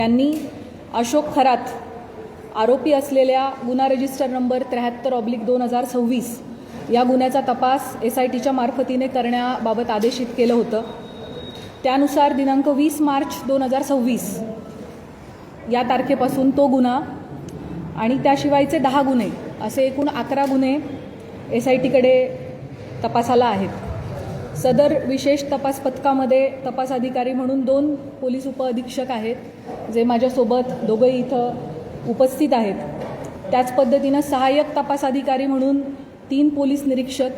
यांनी अशोक खरात आरोपी असलेल्या गुन्हा रजिस्टर नंबर 73/2026 या गुन्ह्याचा तपास SITच्या मार्फतीने करण्याबाबत आदेशित केलं होतं। त्यानुसार दिनांक 20 मार्च 2026 या तारखेपासून तो गुन्हा आणि त्याशिवायचे 10 गुन्हे असे एकूण 11 गुन्हे SITकडे तपासाला आहेत। सदर विशेष तपास पथकामध्ये तपास अधिकारी म्हणून 2 पोलीस उपअधीक्षक आहेत जे माझ्यासोबत दोघंही इथं उपस्थित आहेत। त्याच पद्धतीनं सहाय्यक तपास अधिकारी म्हणून 3 पोलीस निरीक्षक,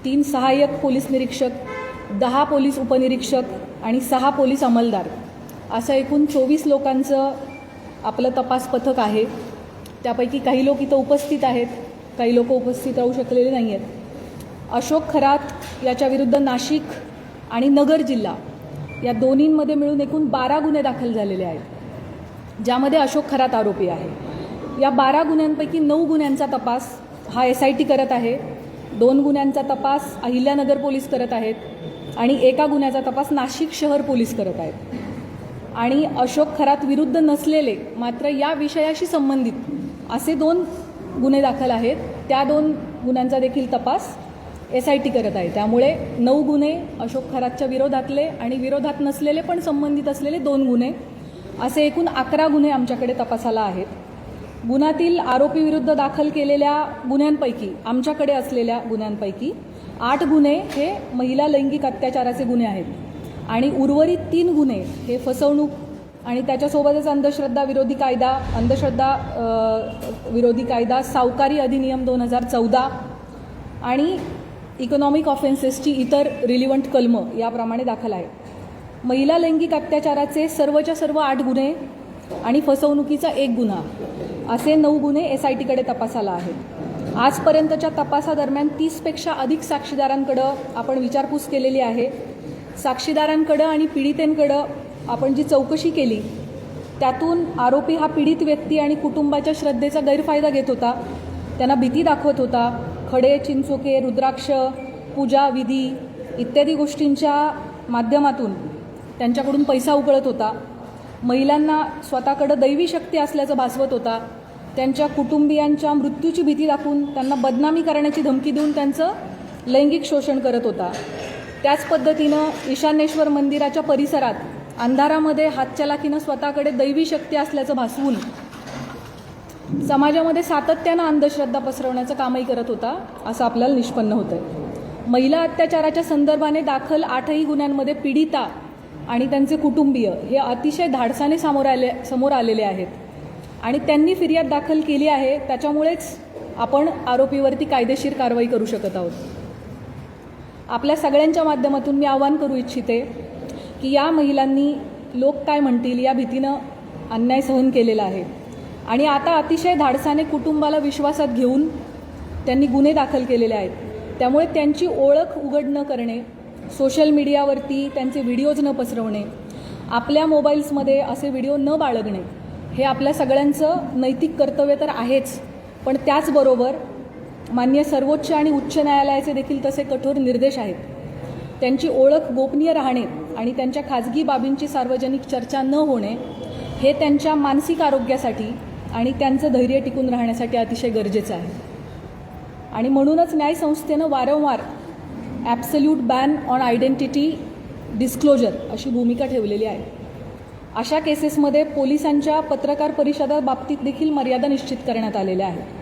3 सहाय्यक पोलीस निरीक्षक, 10 पोलीस उपनिरीक्षक आणि 6 पोलीस अंमलदार असं एकूण 24 लोकांचं आपलं तपास पथक आहे। त्यापैकी काही लोक इथं उपस्थित आहेत, काही लोक उपस्थित राहू शकलेले नाही आहेत। अशोक खरात याच्या विरुद्ध नाशिक आणि नगर जिल्हा या दोन्हींमध्ये मिळून एकूण 12 गुन्हे दाखल झालेले आहेत, ज्यामध्ये अशोक खरात आरोपी आहे। या 12 गुन्ह्यांपैकी 9 गुन्ह्यांचा तपास हा SIT करत आहे, 2 गुन्ह्यांचा तपास अहिल्यानगर पोलीस करत आहेत आणि एका गुन्ह्याचा तपास नाशिक शहर पोलीस करत आहेत। आणि अशोक खरात विरुद्ध नसलेले मात्र या विषयाशी संबंधित असे 2 गुन्हे दाखल आहेत, त्या 2 गुन्ह्यांचा देखील तपास SIT करत आहे। त्यामुळे 9 गुन्हे अशोक खरातच्या विरोधातले आणि विरोधात नसलेले पण संबंधित असलेले 2 गुन्हे असे एकूण 11 गुन्हे आमच्याकडे तपासाला आहेत। गुन्ह्यातील आरोपी विरुद्ध दाखल केलेल्या गुन्ह्यांपैकी आमच्याकडे असलेल्या गुन्ह्यांपैकी 8 गुन्हे हे महिला लैंगिक अत्याचाराचे गुन्हे आहेत आणि उर्वरित 3 गुन्हे हे फसवणूक आणि त्याच्यासोबतच अंधश्रद्धा विरोधी कायदा, सावकारी अधिनियम 2014 आणि इकॉनॉमिक ऑफेन्सेसची इतर रिलिव्हंट कलमं याप्रमाणे दाखल आहे। महिला लैंगिक अत्याचाराचे सर्वच्या सर्व 8 गुन्हे आणि फसवणुकीचा 1 गुन्हा असे 9 गुन्हे SITकडे तपासाला आहेत। आजपर्यंतच्या तपासादरम्यान 30पेक्षा अधिक साक्षीदारांकडं आपण विचारपूस केलेली आहे। साक्षीदारांकडं आणि पीडितेंकडं आपण जी चौकशी केली त्यातून आरोपी हा पीडित व्यक्ती आणि कुटुंबाच्या श्रद्धेचा गैरफायदा घेत होता, त्यांना भीती दाखवत होता, खडे, चिंचोके, रुद्राक्ष, पूजा विधी इत्यादी गोष्टींच्या माध्यमातून त्यांच्याकडून पैसा उकळत होता, महिलांना स्वतःकडं दैवी शक्ती असल्याचं भासवत होता, त्यांच्या कुटुंबियांच्या मृत्यूची भीती दाखवून त्यांना बदनामी करण्याची धमकी देऊन त्यांचं लैंगिक शोषण करत होता। त्याच पद्धतीनं ईशान्येश्वर मंदिराच्या परिसरात अंधारामध्ये हातचलाखीनं स्वतःकडे दैवी शक्ती असल्याचं भासवून समाजामध्ये सातत्यानं अंधश्रद्धा पसरवण्याचं कामही करत होता असं आपल्याला निष्पन्न होतंय। महिला अत्याचाराच्या संदर्भाने दाखल 8ही गुन्ह्यांमध्ये पीडिता आणि त्यांचे कुटुंबीय हे अतिशय धाडसाने समोर आलेले आहेत आणि त्यांनी फिर्याद दाखल केली आहे, त्याच्यामुळेच आपण आरोपीवरती कायदेशीर कारवाई करू शकत आहोत। आपल्या सगळ्यांच्या माध्यमातून मी आवाहन करू इच्छिते की या महिलांनी लोक काय म्हणतील या भीतीनं अन्याय सहन केलेला आहे आणि आता अतिशय धाडसाने कुटुंबाला विश्वासात घेऊन त्यांनी गुन्हे दाखल केलेले आहेत। त्यामुळे त्यांची ओळख उघड न करणे, सोशल मीडियावरती त्यांचे व्हिडिओज न पसरवणे, आपल्या मोबाईल्समध्ये असे व्हिडिओ न बाळगणे हे आपल्या सगळ्यांचं नैतिक कर्तव्य तर आहेच, पण त्याचबरोबर माननीय सर्वोच्च आणि उच्च न्यायालयाचे देखील तसे कठोर निर्देश आहेत। त्यांची ओळख गोपनीय राहणे आणि त्यांच्या खाजगी बाबींची सार्वजनिक चर्चा न होणे हे त्यांच्या मानसिक आरोग्यासाठी आणि त्यांचं धैर्य टिकून राहण्यासाठी अतिशय गरजेचं आहे। आणि म्हणूनच न्यायसंस्थेनं वारंवार absolute ban on identity disclosure अशी भूमिका ठेवलेली आहे। अशा केसेसमध्ये पोलिसांच्या पत्रकार परिषदा बाबतीत देखील मर्यादा निश्चित करण्यात आलेल्या आहेत।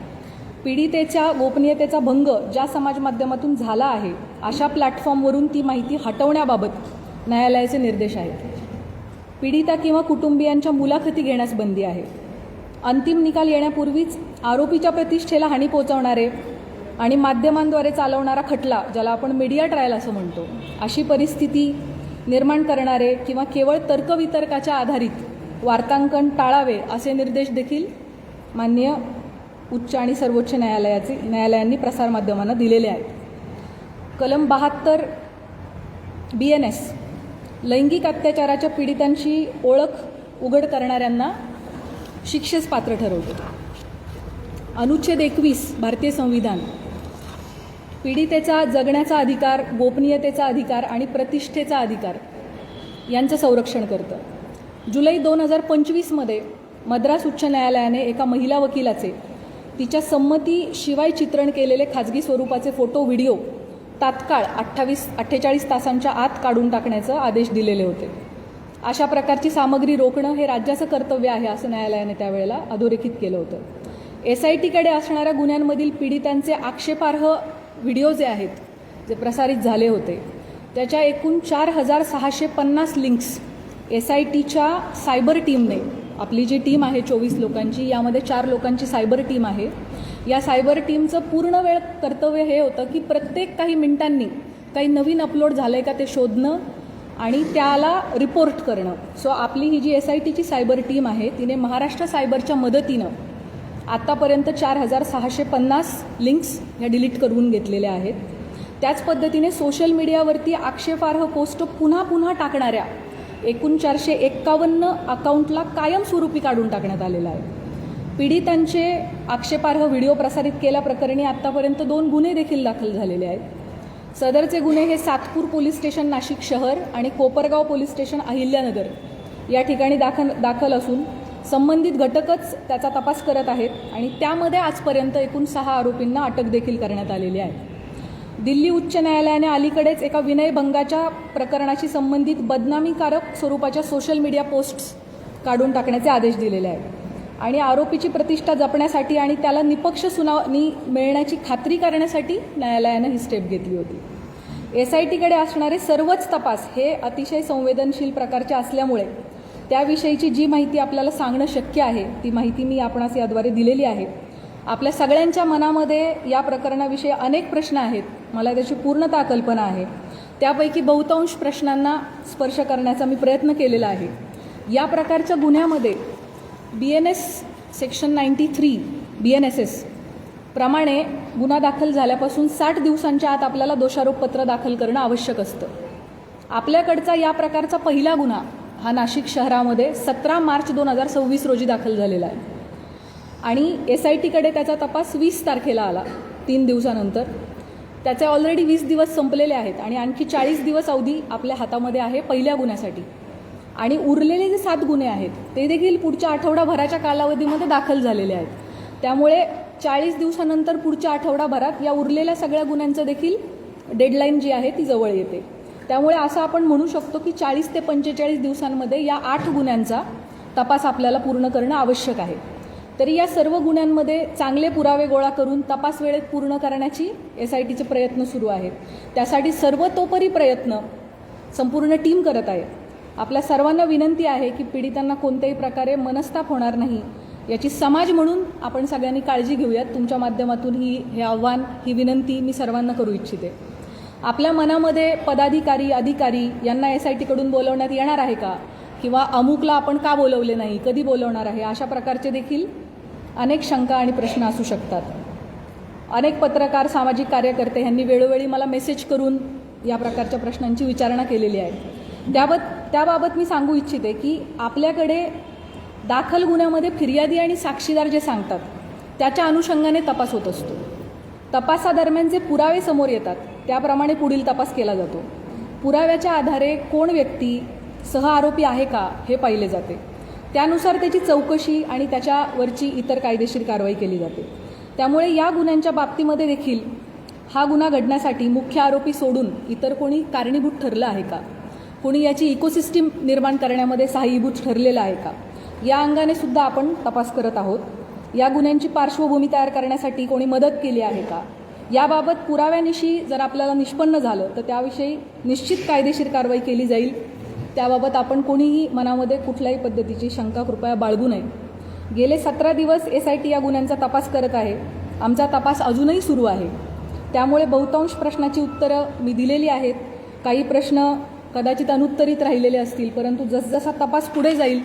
पीडितेच्या गोपनीयतेचा भंग ज्या समाज माध्यमातून झाला आहे अशा प्लॅटफॉर्मवरून ती माहिती हटवण्याबाबत न्यायालयाचे निर्देश आहेत। पीडिता किंवा कुटुंबियांच्या मुलाखती घेण्यास बंदी आहे। अंतिम निकाल येण्यापूर्वीच आरोपीच्या प्रतिष्ठेला हानी पोहोचवणारे आणि माध्यमांद्वारे चालवणारा खटला, ज्याला आपण मीडिया ट्रायल असं म्हणतो, अशी परिस्थिती निर्माण करणारे किंवा केवळ तर्कवितर्काच्या आधारित वार्तांकन टाळावे असे निर्देश देखील माननीय उच्च आणि सर्वोच्च न्यायालयांनी प्रसारमाध्यमांना दिलेले आहेत। कलम 72 BNS लैंगिक अत्याचाराच्या पीडितांची ओळख उघड करणाऱ्यांना शिक्षेस पात्र ठरवतो। अनुच्छेद 21 भारतीय संविधान पीडितेचा जगण्याचा अधिकार, गोपनीयतेचा अधिकार आणि प्रतिष्ठेचा अधिकार यांचं संरक्षण करतं। जुलै 2025मध्ये मद्रास उच्च न्यायालयाने एका महिला वकिलाचे तिच्या संमतीशिवाय चित्रण केलेले खाजगी स्वरूपाचे फोटो व्हिडिओ तात्काळ 48 तासांच्या आत काढून टाकण्याचे आदेश दिलेले होते. अशा प्रकारची सामग्री रोखणं हे राज्याचं कर्तव्य आहे असं न्यायालयाने त्यावेळेला अधोरेखित केलं होतं. SITकडे असणाऱ्या गुन्ह्यांमधील पीडितांचे आक्षेपार्ह व्हिडिओ जे आहेत, जे प्रसारित झाले होते, त्याच्या एकूण 4650 लिंक्स SITच्या सायबर टीमने, आपली जी टीम आहे 24 लोकांची, यामध्ये 4 लोकांची सायबर टीम आहे, या सायबर टीमचं पूर्ण वेळ कर्तव्य हे होतं की प्रत्येक काही मिनिटांनी काही नवीन अपलोड झालं आहे का ते शोधणं आणि त्याला रिपोर्ट करणं. सो आपली ही जी SITची सायबर टीम आहे तिने महाराष्ट्र सायबरच्या मदतीनं आत्तापर्यंत 4650 लिंक्स ह्या डिलीट करून घेतलेल्या आहेत. त्याच पद्धतीने सोशल मीडियावरती आक्षेपार्ह पोस्ट पुन्हा पुन्हा टाकणाऱ्या एकूण 451 अकाउंटला कायमस्वरूपी काढून टाकण्यात आलेलं आहे. पीडितांचे आक्षेपार्ह व्हिडिओ प्रसारित केल्याप्रकरणी आत्तापर्यंत 2 गुन्हे देखील दाखल झालेले आहेत. सदरचे गुन्हे हे सातपूर पोलीस स्टेशन नाशिक शहर आणि कोपरगाव पोलीस स्टेशन अहिल्यानगर या ठिकाणी दाखल असून संबंधित घटकच त्याचा तपास करत आहेत आणि त्यामध्ये आजपर्यंत एकूण 6 आरोपींना अटक देखील करण्यात आलेली आहे. दिल्ली उच्च न्यायालयाने अलीकडेच एका विनयभंगाच्या प्रकरणाशी संबंधित बदनामीकारक स्वरूपाच्या सोशल मीडिया पोस्ट्स काढून टाकण्याचे आदेश दिलेले आहेत आणि आरोपीची प्रतिष्ठा जपण्यासाठी आणि त्याला निपक्ष सुनावणी मिळण्याची खात्री करण्यासाठी न्यायालयानं ही स्टेप घेतली होती. SITकडे असणारे सर्वच तपास हे अतिशय संवेदनशील प्रकारचे असल्यामुळे त्याविषयीची जी माहिती आपल्याला सांगणं शक्य आहे ती माहिती मी आपणास याद्वारे दिलेली आहे. आपल्या सगळ्यांच्या मनामध्ये या प्रकरणाविषयी अनेक प्रश्न आहेत, मला त्याची पूर्णतः कल्पना आहे. त्यापैकी बहुतांश प्रश्नांना स्पर्श करण्याचा मी प्रयत्न केलेला आहे. या प्रकारच्या गुन्ह्यामध्ये BNS सेक्शन 93 BNSS प्रमाणे गुन्हा दाखल झाल्यापासून 60 दिवसांच्या आत आपल्याला दोषारोपपत्र दाखल करणं आवश्यक असतं. आपल्याकडचा या प्रकारचा पहिला गुन्हा हा नाशिक शहरामध्ये 17 मार्च 2026 रोजी दाखल झालेला आहे आणि SITकडे त्याचा तपास 20 तारखेला आला, 3 दिवसानंतर. त्याचे ऑलरेडी 20 दिवस संपलेले आहेत आणि आणखी 40 दिवस अवधी आपल्या हातामध्ये आहे पहिल्या गुन्ह्यासाठी आणि उरलेले जे 7 गुन्हे आहेत ते देखील पुढच्या आठवडाभराच्या कालावधीमध्ये दाखल झालेले आहेत. त्यामुळे 40 दिवसानंतर पुढच्या आठवडाभरात या उरलेल्या सगळ्या गुन्ह्यांचं देखील डेडलाईन जी आहे ती जवळ येते. त्यामुळे असं आपण म्हणू शकतो की 40 ते 45 दिवसांमध्ये या 8 गुन्ह्यांचा तपास आपल्याला पूर्ण करणं आवश्यक आहे. तरी या सर्व गुन्ह्यांमध्ये चांगले पुरावे गोळा करून तपास वेळेत पूर्ण करण्याची SITचे प्रयत्न सुरू आहेत. त्यासाठी सर्वतोपरी प्रयत्न संपूर्ण टीम करत आहे. आपल्या सर्वांना विनंती आहे की पीडितांना कोणत्याही प्रकारे मनस्ताप होणार नाही याची समाज म्हणून आपण सगळ्यांनी काळजी घेऊयात. तुमच्या माध्यमातून हे आव्हान, ही विनंती मी सर्वांना करू इच्छिते. आपल्या मनामध्ये पदाधिकारी, अधिकारी यांना SITकडून बोलवण्यात येणार आहे का, किंवा अमुकला आपण का बोलवले नाही, कधी बोलवणार आहे, अशा प्रकारचे देखील अनेक शंका आणि प्रश्न असू शकतात. अनेक पत्रकार, सामाजिक कार्यकर्ते यांनी वेळोवेळी मला मेसेज करून या प्रकारच्या प्रश्नांची विचारणा केलेली आहे. त्याबाबत मी सांगू इच्छिते की आपल्याकडे दाखल गुन्ह्यामध्ये फिर्यादी आणि साक्षीदार जे सांगतात त्याच्या अनुषंगाने तपास होत असतो. तपासादरम्यान जे पुरावे समोर येतात त्याप्रमाणे पुढील तपास केला जातो. पुराव्याच्या आधारे कोण व्यक्ती सह आरोपी आहे का हे पाहिले जाते. त्यानुसार त्याची चौकशी आणि त्याच्यावरची इतर कायदेशीर कारवाई केली जाते. त्यामुळे या गुन्ह्यांच्या बाबतीमध्ये देखील हा गुन्हा घडण्यासाठी मुख्य आरोपी सोडून इतर कोणी कारणीभूत ठरलं आहे का, कोणी याची इकोसिस्टीम निर्माण करण्यामध्ये सहाय्यभूत ठरलेलं आहे का, या अंगाने सुद्धा आपण तपास करत आहोत. या गुन्ह्यांची पार्श्वभूमी तयार करण्यासाठी कोणी मदत केली आहे का, याबाबत पुराव्यानिशी जर आपल्याला निष्पन्न झालं तर त्याविषयी निश्चित कायदेशीर कारवाई केली जाईल. त्याबाबत आपण कोणीही मनामध्ये कुठल्याही पद्धतीची शंका कृपया बाळगू नये. गेले 17 दिवस SIT या गुन्ह्यांचा तपास करत आहे. आमचा तपास अजूनही सुरू आहे. त्यामुळे बहुतांश प्रश्नाची उत्तरं मी दिलेली आहेत. काही प्रश्न कदाचित अनुत्तरित राहिलेले असतील, परंतु जसजसा तपास पुढे जाईल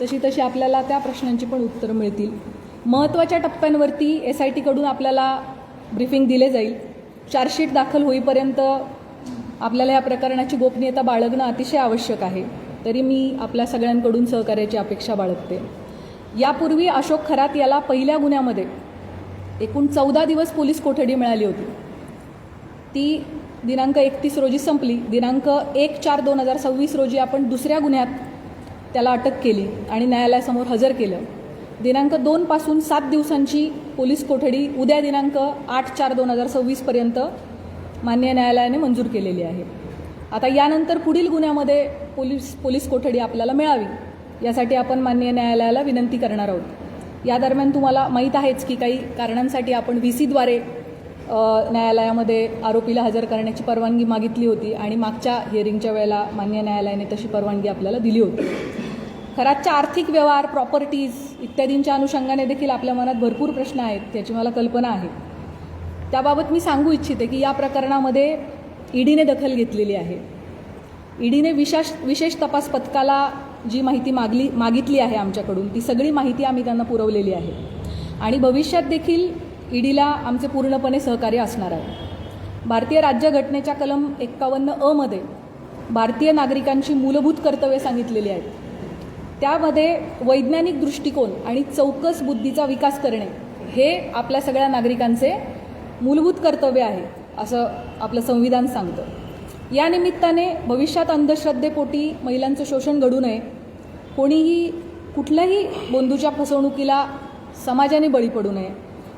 तशी तशी आपल्याला त्या प्रश्नांची पण उत्तरं मिळतील. महत्त्वाच्या टप्प्यांवरती SITकडून आपल्याला ब्रीफिंग दिले जाईल. चार्जशीट दाखल होईपर्यंत आपल्याला या प्रकरणाची गोपनीयता बाळगणं अतिशय आवश्यक आहे. तरी मी आपल्या सगळ्यांकडून सहकार्याची अपेक्षा बाळगते. यापूर्वी अशोक खरात याला पहिल्या गुन्ह्यामध्ये एकूण 14 दिवस पोलीस कोठडी मिळाली होती. ती दिनांक 31 रोजी संपली. दिनांक 1/4/2026 रोजी आपण दुसऱ्या गुन्ह्यात त्याला अटक केली आणि न्यायालयासमोर हजर केलं. दिनांक 2 पासून 7 दिवसांची पोलीस कोठडी उद्या दिनांक 8/4/2026 पर्यंत माननीय न्यायालयाने मंजूर केलेली आहे. आता यानंतर पुढील गुन्ह्यामध्ये पोलीस कोठडी आपल्याला मिळावी यासाठी आपण माननीय न्यायालयाला विनंती करणार आहोत. या दरम्यान तुम्हाला माहीत आहेच की काही कारणांसाठी आपण VC-द्वारे न्यायालयामध्ये आरोपीला हजर करण्याची परवानगी मागितली होती आणि मागच्या हिअरिंगच्या वेळेला माननीय न्यायालयाने तशी परवानगी आपल्याला दिली होती. खरातच्या आर्थिक व्यवहार, प्रॉपर्टीज इत्यादींच्या अनुषंगाने देखील आपल्या मनात भरपूर प्रश्न आहेत, याची मला कल्पना आहे. त्याबाबत मी सांगू इच्छिते की या प्रकरणामध्ये ईडीने दखल घेतलेली आहे. ईडीने विशेष तपास पथकाला जी माहिती मागितली आहे आमच्याकडून, ती सगळी माहिती आम्ही त्यांना पुरवलेली आहे आणि भविष्यात देखील ईडीला आमचे पूर्णपणे सहकार्य असणार आहे. भारतीय राज्यघटनेच्या कलम 51(अ) मध्ये भारतीय नागरिकांची मूलभूत कर्तव्ये सांगितलेली आहेत. त्यामध्ये वैज्ञानिक दृष्टिकोन आणि चौकस बुद्धीचा विकास करणे हे आपल्या सगळ्या नागरिकांचे मूलभूत कर्तव्य आहे असं आपलं संविधान सांगतं. या निमित्ताने भविष्यात अंधश्रद्धेपोटी महिलांचं शोषण घडू नये, कोणीही कुठल्याही बंधूच्या फसवणुकीला समाजाने बळी पडू नये,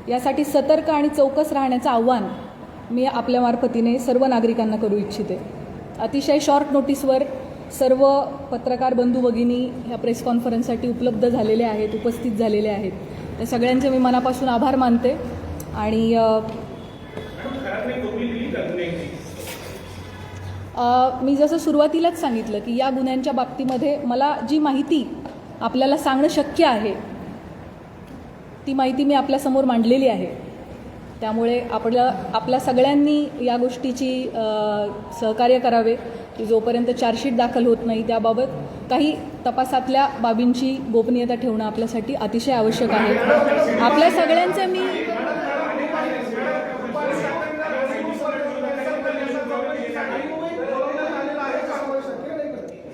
यासाठी सतर्क आणि चौकस राहण्याचं आव्हान मी आपल्या मार्फतीने सर्व नागरिकांना करू इच्छिते. अतिशय शॉर्ट नोटीसवर सर्व पत्रकार बंधू भगिनी ह्या प्रेस कॉन्फरन्ससाठी उपलब्ध झालेले आहेत, उपस्थित झालेले आहेत. त्या सगळ्यांचे मी मनापासून आभार मानते आणि मी जसं सुरुवातीलाच सांगितलं की या गुन्ह्यांच्या बाबतीमध्ये मला जी माहिती आपल्याला सांगणं शक्य आहे ती माहिती मी आपल्यासमोर मांडलेली आहे. त्यामुळे आपल्या सगळ्यांनी या गोष्टीची सहकार्य करावे की जोपर्यंत चार्जशीट दाखल होत नाही त्याबाबत काही तपासातल्या बाबींची गोपनीयता ठेवणं आपल्यासाठी अतिशय आवश्यक आहे. आपल्या सगळ्यांचं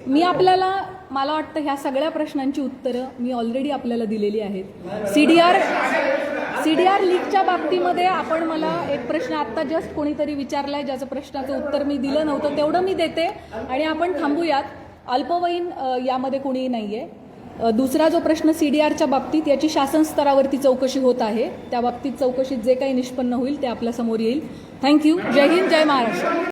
मी आपल्याला मला वाटतं ह्या सगळ्या प्रश्नांची उत्तरं मी ऑलरेडी आपल्याला दिलेली आहेत. सीडीआर लीकच्या बाबतीमध्ये आपण मला एक प्रश्न आत्ता जस्ट कोणीतरी विचारलाय ज्याचं प्रश्नाचं उत्तर मी दिलं नव्हतं, तेवढं मी देते आणि आपण थांबूयात. अल्पवयीन यामध्ये कोणीही नाही आहे. दुसरा जो प्रश्न सीडीआरच्या बाबतीत, याची शासन स्तरावरती चौकशी होत आहे. त्या बाबतीत चौकशीत जे काही निष्पन्न होईल ते आपल्यासमोर येईल. थँक्यू. जय हिंद, जय महाराष्ट्र.